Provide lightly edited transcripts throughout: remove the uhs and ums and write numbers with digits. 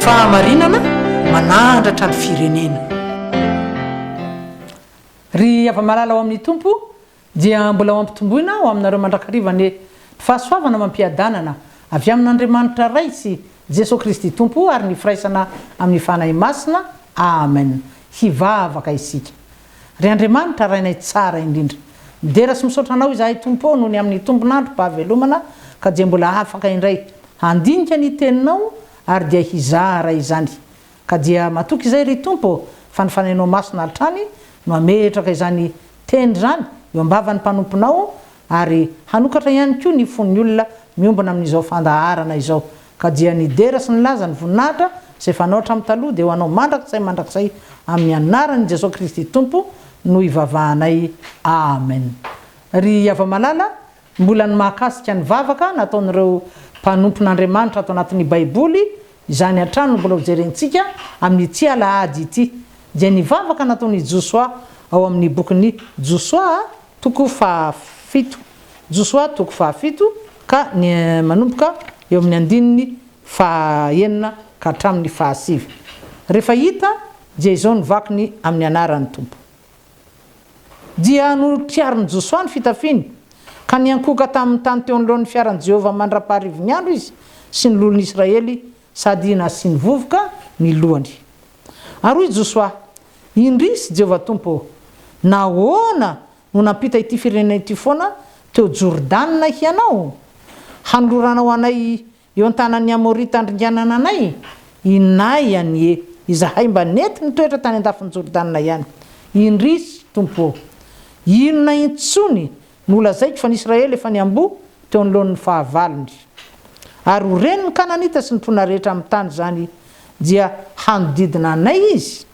fahamarinana manandratra ny firenena. Ry ava-malala ao amin'ny tompo dia mbola mampitomboina ao aminareo mandrakariva ny fahasoavana mampiadanana avy amin'Andriamanitra ray sy Jesosy Kristy tompo ary ny firaisana amin'ny fanahy masina. Amen. Hivavaka isika. Ry Andriamanitra rainay tsara indrindra. Midera sy misaotra anao izahay tompo noho ny amin'ny tombonandro mpahavelomana ka dia mbola afaka indray handinika ny teninao ary dia hizara izany. Ka dia matoky izay ry tompo fa ny fanahinao masina hatrany no ametraka izany teny zany eo ambavany mpanomponao ary hanokatra ihany koa ny fon'ny olona miombana amin'izao fandaharana izao. Ka dia ny dera sy ny laza ny voninahitra izay fanao hatramin'ny taloha dia ho anao mandrakizay amin'ny anaran'i Jesosy Kristy tompo no ivavahanay. Amen. Ry ava-malala mbola ny mahakasika ny vavaka nataon'ireo mpanompon'Andriamanitra ato anatin'ny Baiboly izany hatrany mbola hojerentsika amin'ny ity alahady ity. Dia ny vavaka nataon'i Josoa ao amin'ny bokin'ny Josoa toko fahafito. Josoa toko fahafito ka ny manomboka eo amin'ny andininy fahaenina ka hatramin'ny fahasivy. Rehefa hita dia izao ny vakiny amin'ny anaran'ny tompo. Dia notriarin'i Josoa ny fitafiny ka niankoka tamin'ny tany teo anoloan'ny fiaran'i Jehovah mandra-paharivo ny andro izy sy ny lolon'i Israely sady nasiany vovoka ny lohany. Ary hoy Josoa, indrisy Jehovah tompo, nahoana no nampita ity firenena ity foana teo Jordanina hianao hanoloranao anay eo an-tanan'ny Amorita andringanana anay? Inay anie izahay mba nety nitoetra tany andafin'ny Jordanina ihany. Indrisy tompo, inona intsony no lazaiko fa ny Israely efa niambo teo anoloan'ny fahavalony. Ary ho reny ny Kananita sy ny mpona rehetra amin'ny tany zany dia hanodidina anay izy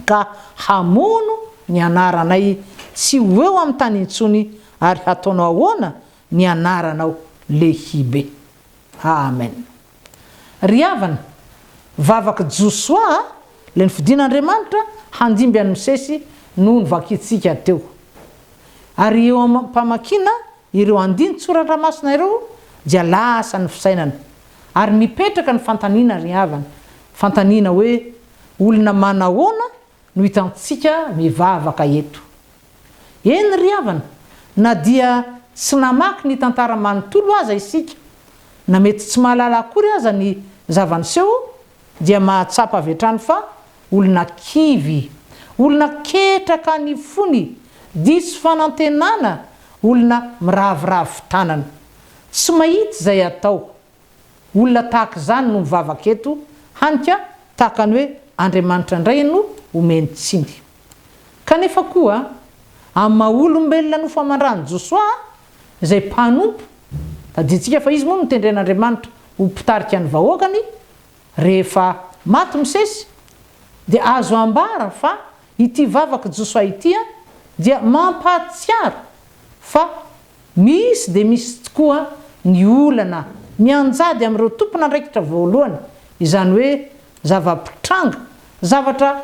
ka hamono ny anaranay tsy ho eo amin'ny tany intsony ary hataonao ahoana ny anaranao lehibe. Amen. Ry havana vavaka Josoa le nifidian'Andriamanitra handimby any Mosesy no nivakitsika teo. Ary eo mpamakina ireo andiny tsoratra masina ireo dia lasa ny fisainana ary mipetraka ny fantaniana ry havana. Fantaniana hoe olona manahoana no hitantsika mivavaka eto. Eny ry havana, na dia tsy namaky ny tantara manontolo aza isika, na mety tsy mahalala akory aza ny zavaniseho, dia mahatsapa avy hatrany fa olona kivy, olona ketraka ny fony, diso fanantenana, olona miravoravo tanana. Tsy mahita izay atao. Olona tahaka izany no mivavaka eto, hanika tahaka ny hoe Andriamanitra indray no omeny tsiny. Kanefa koa amin'ny maha-olombelona no famandran'i Josoa izay mpanompo, taditsika fa izy moa no tendren'Andriamanitra ho mpitarika ny vahoakany rehefa maty Mosesy, dia azo ambara fa ity vavaka Josoa ity dia mampahatsiaro fa misy dia misy tokoa ny olana mianjady amin'ireo tompon'andraikitra voalohany, izany hoe zava-pitranga, zavatra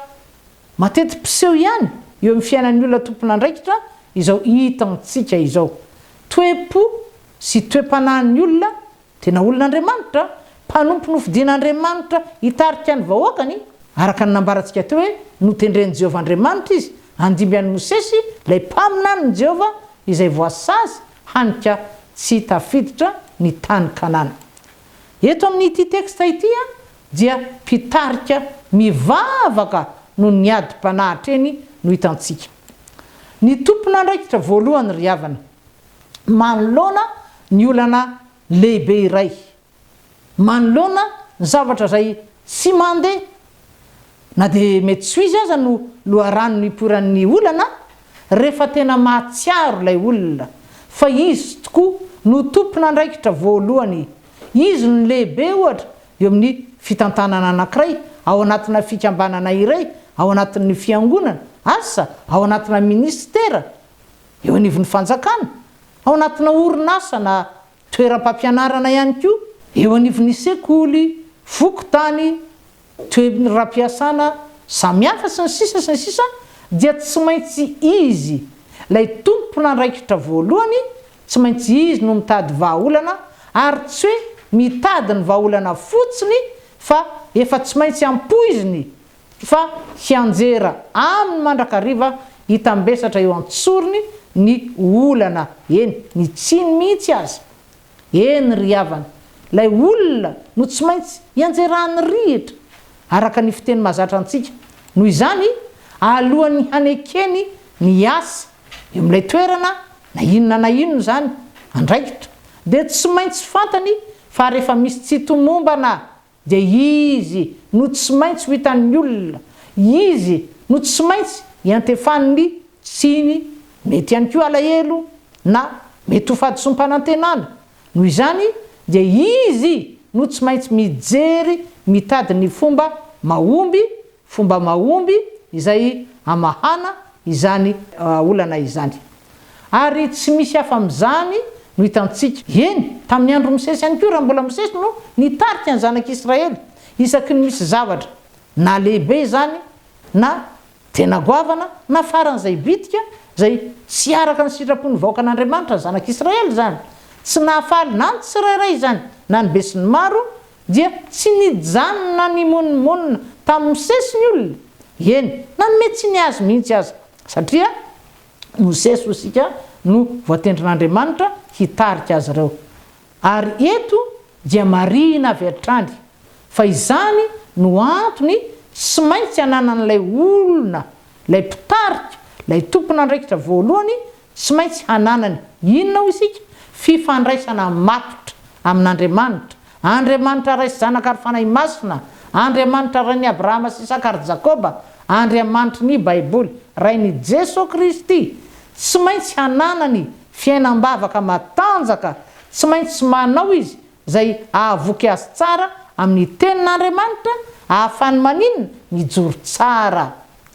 mateti-piseho ihany eo amin'ny fiainan'ny olona tompon'andraikitra izao hitantsika izao. Toe-po sy toe-panahin'ny olona, tena olon'Andriamanitra, mpanompo nofidian'Andriamanitra hitarika ny vahoakany, araka ny nambarantsika teo hoe notendren'i Jehovah Andriamanitra izy handimby an'i Mosesy ilay mpaminan'ny Jehovah izay voasazy hanika tsy tafiditra ny tany Kanana. Eto amin'ity teksta ity dia mpitarika mivavaka no ny adi-panahitra eny no hitantsika. Ny tompon'andraikitra voalohany ry havana manoloana ny olana lehibe iray, manoloana ny zavatra izay tsy mandeha, na dia mety tsy izy aza no loharano niporan'ny olana rehefa tena mahatsiaro ilay olona, fa izy tokoa no tompon'andraikitra voalohany. Izy no lehibe ohatra eo amin'ny fitantanana anankiray, ao anatina fikambanana iray, ao anatin'ny fiangonana asa, ao anatina ministera, eo anivon'ny fanjakana, ao anatina orinasa na toeram-pampianarana ihany koa, eo anivon'ny sekoly, fokotany, toeram-piasana samihafa sy ny sisa, dia tsy maintsy izy lay tompon'andraikitra voalohany, tsy maintsy izy no mitady vahaolana ary tsy hoe mitady ny vahaolana fotsiny fa efa tsy maintsy ampoiziny fa hianjera amin'ny mandrakariva hitambesatra eo antsorony ny olana eny ny tsiny mihitsy azy eny ry havana lay olona no tsy maintsy hianjerany rihitra araka ny fiteny mahazatra antsika noho izany alohan'ny hanekeny ny asa eo amin'ilay toerana na inona zany andraikitra dia tsy maintsy fantany fa rehefa misy tsy tomombana dia izy no tsy maintsy ho hitan'ny olona izy no tsy maintsy hiantefan'ny tsiny mety ihany koa alahelo na mety ho fadisompanantenana noho izany dia izy no tsy maintsy mijery mitady ny fomba mahomby izay amahana izany olana izany ary tsy misy hafa amin'izany no hitantsika eny tamin'ny andro misesy ihany koa raha mbola misesy no nitarika ny zanak'Israely isaky ny misy zavatra na lehibe zany na tena goavana na faran'izay bitika zay tsy araka ny sitrapony vahoaka an'Andriamanitra ny zanak'Israely zany tsy nahafaly na ny tsirairay zany na ny be sy ny maro dia tsy nijanona ny monimonina tamin'ny misesy ny olona eny na ny mety tsy niazy mihitsy azy satria misesy osika no voatendrin'Andriamanitra hitarika azy ireo ary eto dia marina avy hatrany fa izany no antony tsy maintsy hananan'ilay olona lay mpitarika lay tompon'andraikitra voalohany tsy maintsy hananany inona ho isika fifandraisana matotra amin'Andriamanitra Andriamanitra ray sy zanaka ary fanahy masina Andriamanitra ray ny Abrahama sy Isaka ary Jakoba Andriamanitra ny Baiboly ray ny Jesosy Kristy tsy maintsy hananany fiainam-bavaka matanjaka tsy maintsy manao izy zay ahavoky azy tsara amin'ny tenin'Andriamanitra ahafany maninona mijoro tsara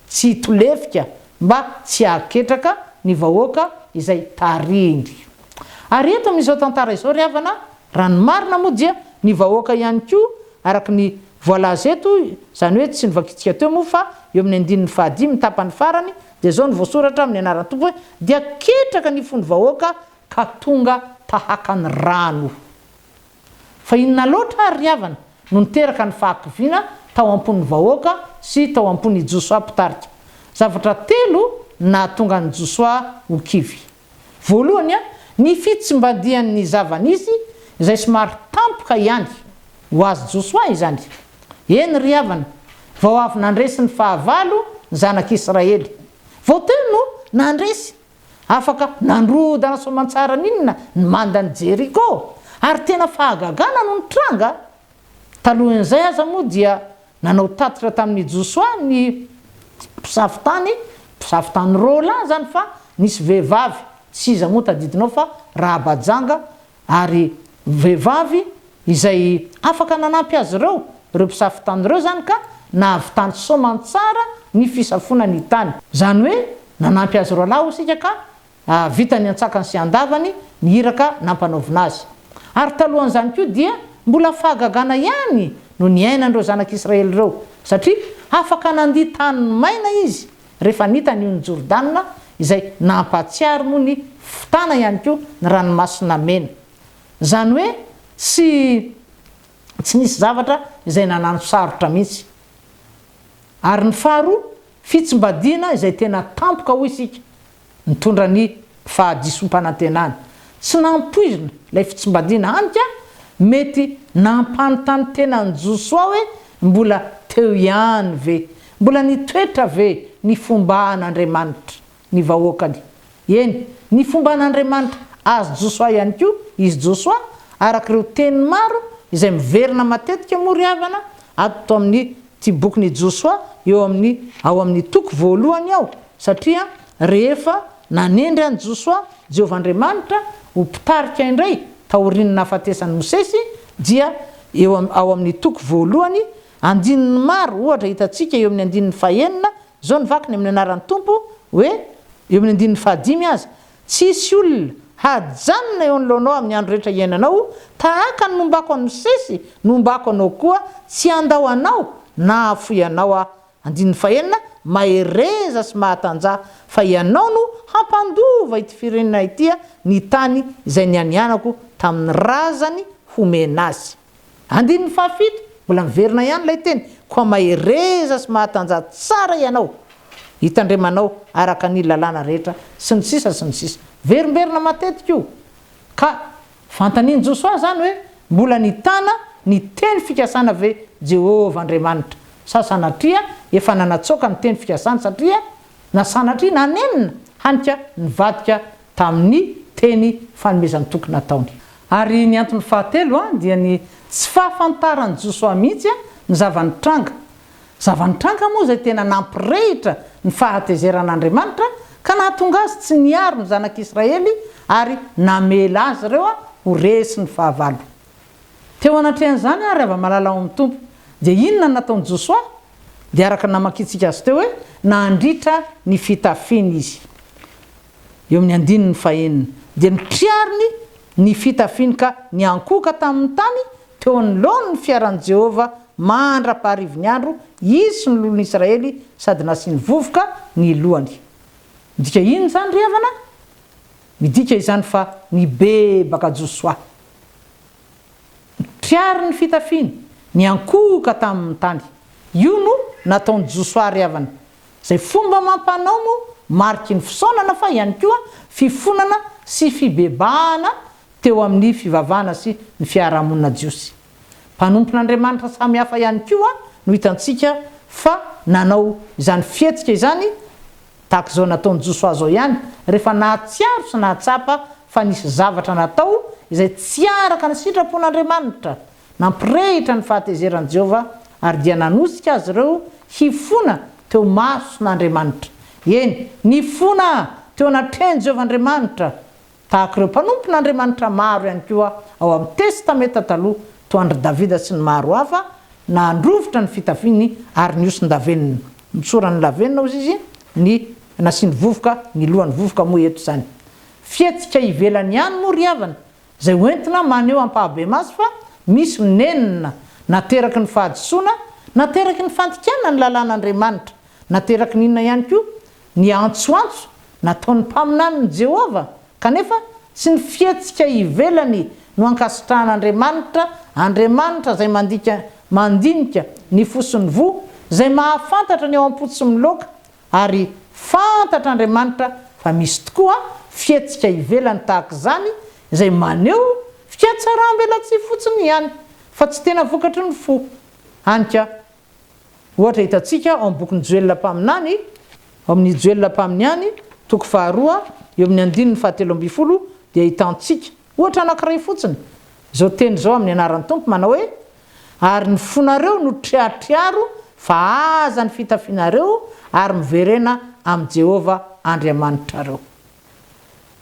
tsy tolefika mba tsy haketraka ny vahoaka izay tarindry ary eto amin'izao tantara izao ry havana raha ny marina moa dia ny vahoaka ihany koa araka ny voalaza eto zany hoe tsy nivakitsika teo moa fa eo amin'ny 15 tapany farany dia zao ny voasoratra amin'ny anaran'ny tompo hoe dia ketraka ny fony vahoaka ka tonga tahaka ny rano fa inona loatra ry havana no niteraka ny fahakiviana tao am-pony vahoaka sy tao am-pony Josoa mpitarika zavatra telo na tonga ny Josoa ho kivy voalohany ny fitsimbadian'ny zava-nisy izay somary tampoka ihany ho azy Josoa izany eny ry havana vao avy nandresy ny fahavalo ny zanak'Israely vao teno nandresy afaka nandrodana soamantsara ninona ny mandany Jeriko ary tena fahagagana no nitranga talohan'izay aza moa dia nanao tatitra tamin'ny Josoa ny mpisafitany rola zany fa nisy vehivavy tsy iza moa tadidinao fa Rahabajanga ary vehivavy izay afaka nanampy azy ireo mpisafitany ireo zany ka nahavitany soamantsara ny fisafona ny tany zany hoe nanampy azy roa lahy osika ka vitany antsakany sy andavany ny iraka nampanaovina azy ary talohan'izany koa dia mbola fahagagana ihany no niainandreo zanak'Israely ireo satria afaka nandia tany maina izy rehefa nitany io ny Jordana izay nampatsiary moa ny fitana ihany koa ny ranomasina mena zany hoe tsy nisy zavatra izay nanano sarotra mihitsy ary ny faharoa fitsimbadiana izay tena tampoka ho isika mitondra ny fahadisompanantenana tsy nampoizina ilay fitsimbadiana hanika mety nampanontany tena ny Josoa hoe mbola teo ihany ve mbola nitoetra ve ny fomba an'Andriamanitra ny vahoakany eny ny fomba an'Andriamanitra azy Josoa ihany koa izy Josoa araka ireo teny maro izay miverina matetika moa ry havana ato amin'ny ty bokyny Josoa ao amin'ny toko voalohany ao satria rehefa nanendry any Josoa Jehovah'Andriamanitra ho mpitarika indray taorian'ny nahafatesany Mosesy dia ao amin'ny toko voalohany andininy maro ohatra hitantsika eo amin'ny 15 zao nivakiny amin'ny anaran'ny tompo hoe eo amin'ny 15 azy tsisy olona hajanona eo anoloanao amin'ny andro rehetra iainanao tahaka ny nombako an'ny Mosesy nombako anao koa tsy andao anao na afoy anao 15 mahereza sy mahatanjah fa ianao no hampandova ity firenena ity ny tany izay nianianako tamin'ny razany homena azy 17 mbola miverina ihany lay teny koa mahereza sy mahatanjah tsara ianao hitandremanao araka ny lalàna rehetra sy ny sisa sy ny sisa verimberina matetika io ka fantaniany Josoa zany hoe mbola nitana ny teny fikasana ve Jehova Andriamanitra sasanatria efa nanatsoka ny teny fikasana satria na sanatria nanenina hanika nivadika tamin'ny teny fanomezany tokony nataony ary ny antony fahatelo dia ny tsy fahafantarany Josoa mihitsy ny zavanitranga moa zay tena nampirehitra ny fahatezeran'Andriamanitra ka nahatonga azy tsy niaro ny zanak'Israely ary namela azy ireo ho resy ny fahavalo teo anatrehan'izany ary ava malala ao amin'ny tompo dia inona nataony Josoa dia araka namakitsika azy teo hoe nandritra ny fitafiny izy eo amin'ny 9 dia nitriariny ny fitafiny ka niankoka tamin'ny tany teo anoloany ny fiaran'i Jehova mandra-paharivony andro izy sy ny lolon'ny Israely sady nasiany vovoka ny lohany midika ino zany ry havana midika izany fa nibebaka Josoa triary ny fitafiny niankoka tamin'ny tany io no nataony Josoa ry havana zay fomba mampanao mo mariky ny fisaonana fa ihany koa fifonana sy fibebahana teo amin'ny fivavahana sy ny fiarahamonina jiosy mpanompon'Andriamanitra samy hafa ihany koa no hitantsika fa nanao izany fietsika izany tahaka izao nataony Josoa zao ihany rehefa nahatsiaro sy nahatsapa fa nisy zavatra natao izay tsy araka ny sitrapon'Andriamanitra nampirehitra ny fahatezeran'i Jehova ary dia nanosika azy ireo hifona teo mason'Andriamanitra eny nifona teo anatrehany Jehova Andriamanitra tahaka ireo mpanompon'Andriamanitra maro ihany koa ao amin'ny testameta taloha toandry Davida sy ny maro hafa nandrovitra ny fitafiny ary niosiny lavenina mitsorany lavenina ozy izy ny nasiany vovoka ny lohany vovoka moa eto zany fietsika ivelany ihany moa ry havana zay hoentina maneho ampahabe mazy fa misy nenina nateraky ny fahadisoana nateraky ny fantikana ny lalàn'Andriamanitra nateraky ninona ihany koa ny antsoantso nataon'ny mpaminan'ny Jehova kanefa sy ny fietsika ivelany no ankasitrahan'Andriamanitra Andriamanitra zay mandinika ny fosiny vo zay mahafantatra ny ao am-potsy miloaka ary fantatra Andriamanitra fa misy tokoa fietsika ivelany tahaka zany zay maneho fiatsaram-bela tsy fotsiny ihany fa tsy tena vokatry ny fo hanika ohatra hitantsika ao amin'ny bokin'ny Joël mpaminany ao amin'ny Joël mpaminany toko faharoa eo amin'ny 9:17 dia hitantsika ohatra anankiray fotsiny zao teny zao amin'ny anaran'ny tompo manao hoe ary ny fonareo no triatriaro fa aza ny fitafinareo ary miverena amin'ny Jehova Andriamanitrareo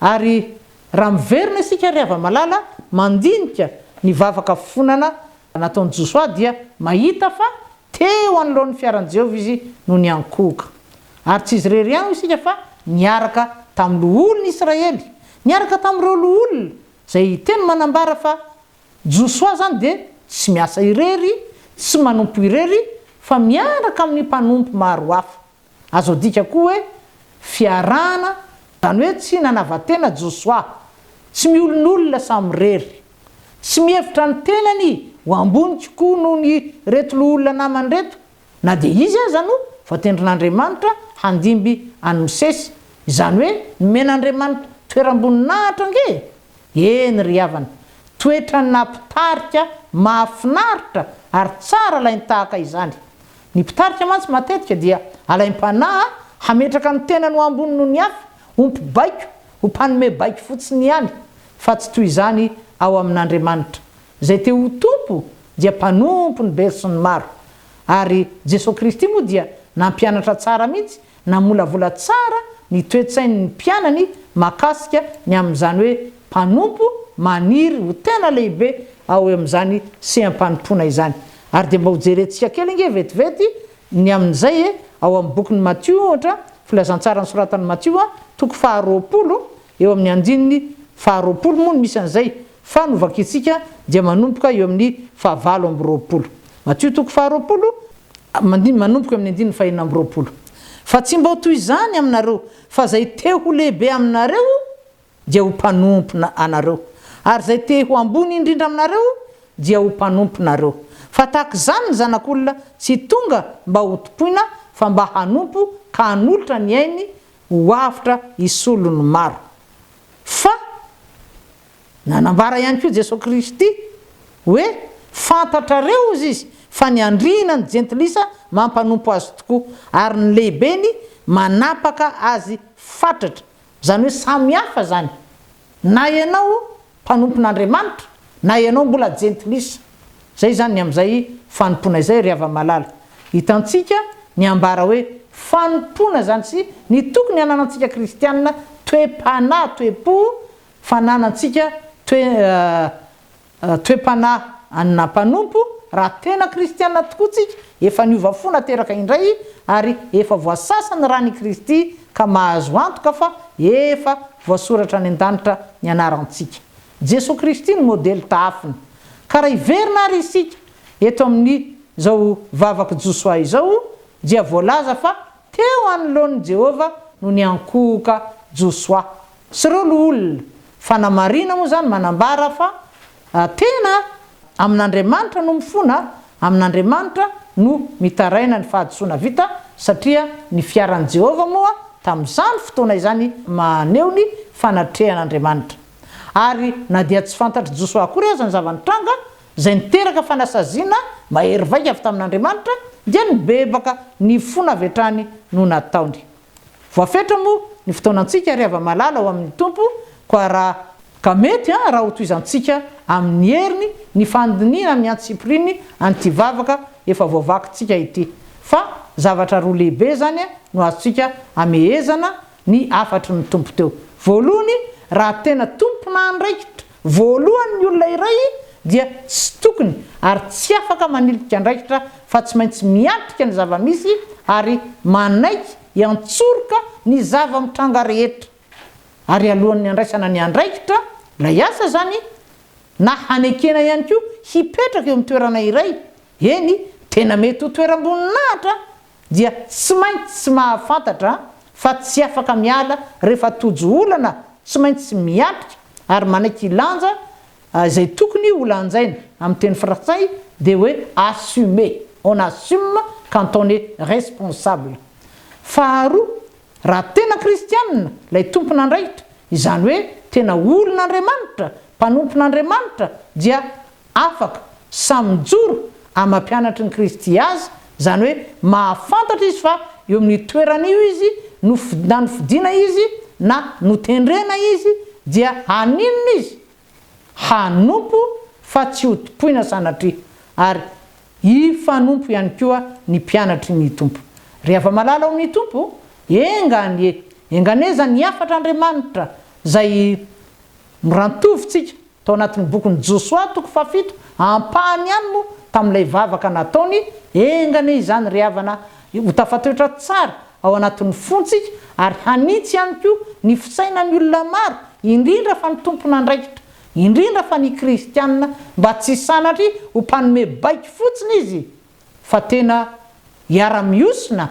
ary raha miverina isika ry hava-malala mandinika ny vavaka fonana nataony Josoa dia mahita fa teo anoloan'ny fiaran'i Jehova izy no niankoka ary tsy izy rery ihany isika fa niaraka tamin'ny olon'ny Israely niaraka tamin'ireo olona zay teny manambara fa Josoa zany dia tsy miasa irery tsy manompo irery fa miaraka amin'ny mpanompo maro hafa azo dika koa hoe fiarana zany hoe tsy nanavatena Josoa tsy miolon'olona samy rery tsy mihevitra ny tenany ho ambony koa noho ny reto olona namany reto na dia izy aza no vatendrin'Andriamanitra handimby anosesy izany hoe nomen'Andriamanitra toeram-boninahitra nge eny ry havana toetra nampitarika mahafinaritra ary tsara lainy tahaka izany ny mpitarika mantsy matetika dia alaim-panahy hametraka ny tenany ho ambony noho ny hafa ompibaiko ho mpanome baiko fotsiny ihany fa tsy toy izany ao amin'Andriamanitra zay teo ho tompo dia mpanompo ny be sy ny maro ary Jesosy Kristy moa dia nampianatra tsara mihitsy namolavola tsara ny toetsain'ny mpianany makasika ny amin'izany hoe mpanompo maniry ho tena lehibe ao amin'izany sehampanompoana izany ary dia mba ho jerentsika kely nge vetivety ny amin'izay ao amin'ny bokin'ny Matthieu ohatra filazantsara ny soratan'ny Matthieu toko faharoapolo eo amin'ny andininy faharoapolo moa no misy an'izay fa novakitsika dia manompoka eo amin'ny fahavalo amby roapolo Matthieu toko faharoapolo manompoka amin'ny andininy fahenina amby roapolo fa tsy mba ho toy izany aminareo fa zay te ho lehibe aminareo dia ho mpanompo anareo ary zay te ho ambony indrindra aminareo dia ho mpanomponareo fa tahaka zany ny zanak'olona tsy tonga mba ho tompoina fa mba hanompo ka hanolotra ny ainy ho afitra isolony maro. Fa nanambara ihany koa Jesosy Kristy hoe fantatrareo izy fa ny andrina ny jentilisa mampanompo azy tokoa ary ny lehibeny manapaka azy fatratra. Zany hoe samy hafa zany, na ianao mpanompon'Andriamanitra na ianao mbola jentilisa. Zay zany am'izay fanompona izay ry hava-malala. Hitantsika ny ambara hoe fanompona zany sy ny tokony ananantsika kristianina toe-panahy toe-po fananantsika toe-panahy anina mpanompo raha tena kristianina tokoa tsika efa niova fona teraka indray ary efa voasasany raha ny Kristy ka mahazo antoka fa efa voasoratra any an-danitra ny anarantsika. Jesosy Kristy ny modely taafiny ka raha iverina ary isika eto amin'ny zao vavaka Josoa izao dia voalaza fa teo anoloan'i Jehova no ny ankohoka Josoa sy ireo olona fanamarina moa zany manambara fa tena amin'Andriamanitra no mifona, amin'Andriamanitra no mitaraina ny fahadisoana vita satria ny fiaran'i Jehova moa tamin'izany fotoana izany maneho ny fanatrehan'Andriamanitra. Ary na dia tsy fantatry Josoa akory aza ny zavanitranga zay niteraka fanasaziana mahery vaika avy tamin'Andriamanitra dia nibebaka ny fona avy hatrany no nataony. Voafetra moa ny fotoanantsika ry hava-malala ho amin'ny tompo koa raha ka mety raha ho toizantsika amin'ny heriny ny fandiniana amin'ny antsipiriny anty vavaka efa voavakintsika ity. Fa zavatra roa lehibe zany no azontsika amehezana ny afatry ny tompo teo. Voalohany, raha tena tompona andraikitra voalohany ny olona iray dia tsy tokony ary tsy afaka manilika andraikitra fa tsy maintsy miatrika ny zava-misy ary manaiky hiantsoroka ny zava-mitranga rehetra. Ary alohan'ny andraisana ny andraikitra lay asa zany na hanekena ihany koa hipetraka eo amin'ny toerana iray, eny tena mety ho toeram-boninahitra dia tsy maintsy tsy mahafantatra fa tsy afaka miala rehefa tojo olana, tsy maintsy miatrika ary manaiky ilanja zay tokony ho lanjaina amin'ny teny frantsay dia hoe assumer, on assume quand on est responsable. Faharoa, raha tena kristianina lay tompon'andraikitra izany hoe tena olon'Andriamanitra, mpanompon'Andriamanitra dia afaka samijoro amampianatry ny Kristy azy, zany hoe mahafantatra izy fa eo amin'ny toerana io izy na nofidiana izy na notendrena izy dia haninona izy hanompo fa tsy ho topoina sanatria ary hifanompo ihany koa ny mpianatry ny tompo. Ry hava-malala ao amin'ny tompo engane zany afatra Andriamanitra zay mirantovitsika tao anatin'ny bokin'ny Josoa toko fafito ampahany ihany moa tamin'ilay vavaka nataony engane izany ry havana ho tafatoetra tsara ao anatin'ny fontsika ary hanitsy ihany koa ny fisainan'ny olona maro indrindra fa ny tompon'andraikitra, indrindra fa ny kristianina mba tsy sanatry ho mpanome baiky fotsiny izy fa tena hiara-miosina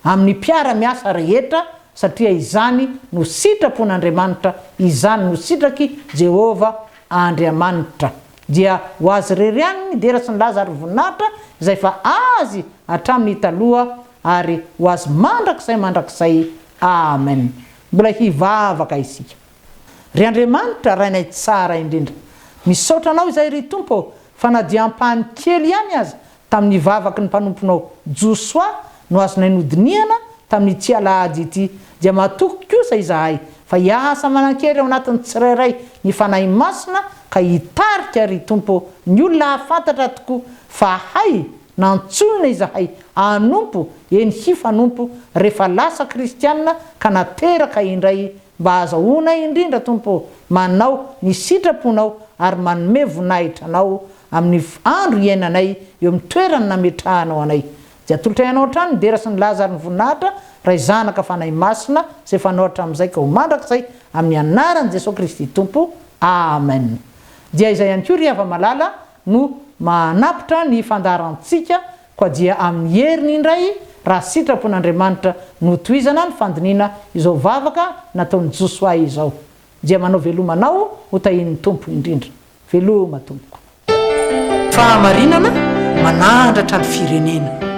amin'ny mpiara-miasa rehetra satria izany no sitrapon'Andriamanitra, izany no sitraky Jehova Andriamanitra. Dia ho azy rery any ny dera sy ny laza ary voninahitra izay fa azy hatramin'ny taloha ary ho azy mandrakizay amen. Mbola hivavaka isika. Ry Andriamanitra rainay tsara indrindra, misaotra anao izay ry tompo fa na dia ampahany kely ihany aza tamin'ny vavaky ny mpanomponao Josoa no azonay nodiniana tamin'ny tsy alahady ity dia mahatoky kosa izahay fa hiasa manan-kery ao anatin'ny tsirairay ny fanahy masina ka hitarika ry tompo ny olona hafantatra tokoa fa hay nantsoina izahay anompo eny hifanompo rehefa lasa kristianina ka nateraka indray mba azahoana indrindra tompo manao ny sitraponao ary manome voninahitra anao amin'ny andro iainanay eo amin'ny toerany nametrahanao anay. Dia atolotra ianao hatrany ny dera sy ny laza ary ny voninahitra ray zanaka fanahy masina zay fanao hatramin'izay ka ho mandrakizay amin'ny anaran'i Jesosy Kristy tompo amen. Dia izay ihany koa ry hava-malala no manapitra ny fandaharantsika koa dia amin'ny heriny indray raha sitrapon'Andriamanitra no toizana ny fandiniana izao vavaka nataon'ny Josoa izao. Dia manao velomanao ho tahin'ny tompo indrindra. Veloma tompoko. Fahamarinana manandratra ny firenena.